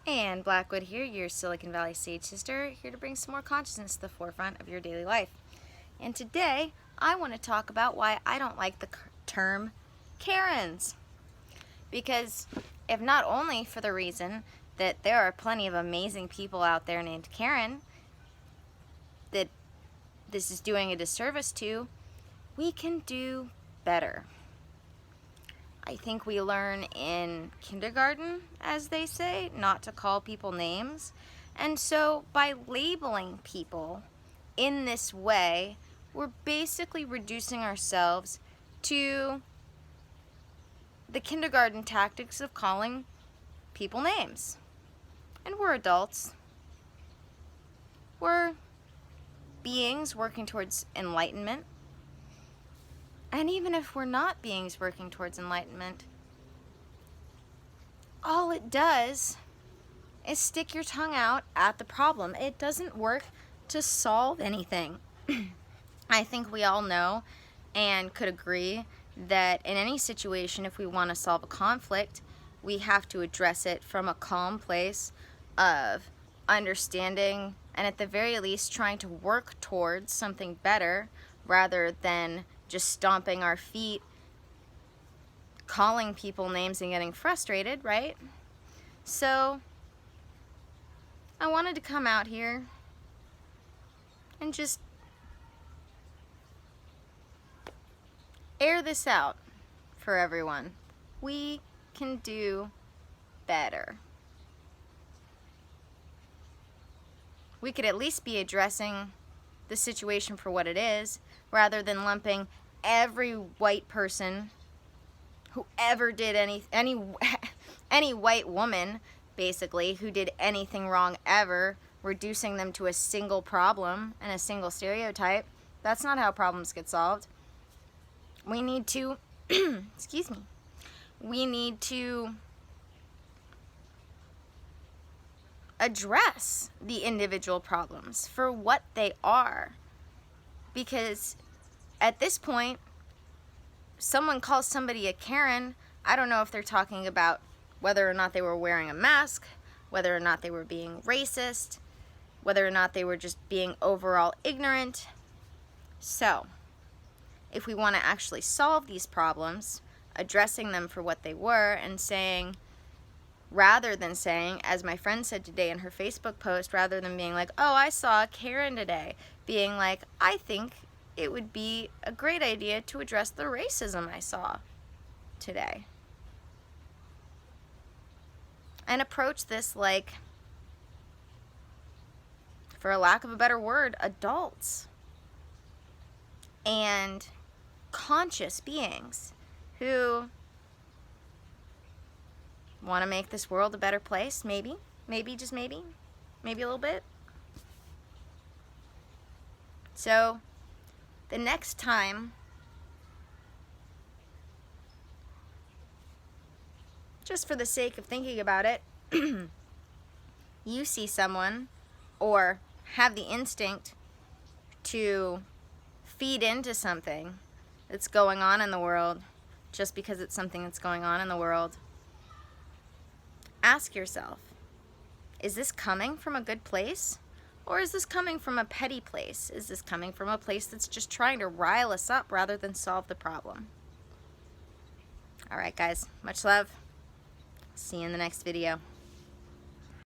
And Blackwood here, your Silicon Valley Sage Sister, here to bring some more consciousness to the forefront of your daily life. And today, I want to talk about why I don't like the term Karens. Because if not only for the reason that there are plenty of amazing people out there named Karen that this is doing a disservice to, we can do better. I think we learn in kindergarten, as they say, not to call people names. And so by labeling people in this way, we're basically reducing ourselves to the kindergarten tactics of calling people names. And we're adults. We're beings working towards enlightenment. And even if we're not beings working towards enlightenment, all it does is stick your tongue out at the problem. It doesn't work to solve anything. I think we all know and could agree that in any situation, if we want to solve a conflict, we have to address it from a calm place of understanding and at the very least trying to work towards something better rather than just stomping our feet, calling people names and getting frustrated, right? So I wanted to come out here and just air this out for everyone. We can do better. We could at least be addressing the situation for what it is, rather than lumping every white person who ever did any white woman, basically, who did anything wrong ever, reducing them to a single problem and a single stereotype. That's not how problems get solved. We need to, excuse me, we need to address the individual problems for what they are. Because at this point, someone calls somebody a Karen, I don't know if they're talking about whether or not they were wearing a mask, whether or not they were being racist, whether or not they were just being overall ignorant. So, if we want to actually solve these problems, addressing them for what they were and saying, rather than saying, as my friend said today in her Facebook post, rather than being like, oh, I saw a Karen today, being like, I think it would be a great idea to address the racism I saw today. And approach this like, for a lack of a better word, adults. And conscious beings who want to make this world a better place, maybe, just maybe a little bit. So, the next time, just for the sake of thinking about it, you see someone or have the instinct to feed into something that's going on in the world just because it's something that's going on in the world, ask yourself, is this coming from a good place? Or is this coming from a petty place? Is this coming from a place that's just trying to rile us up rather than solve the problem? All right, guys, much love. See you in the next video.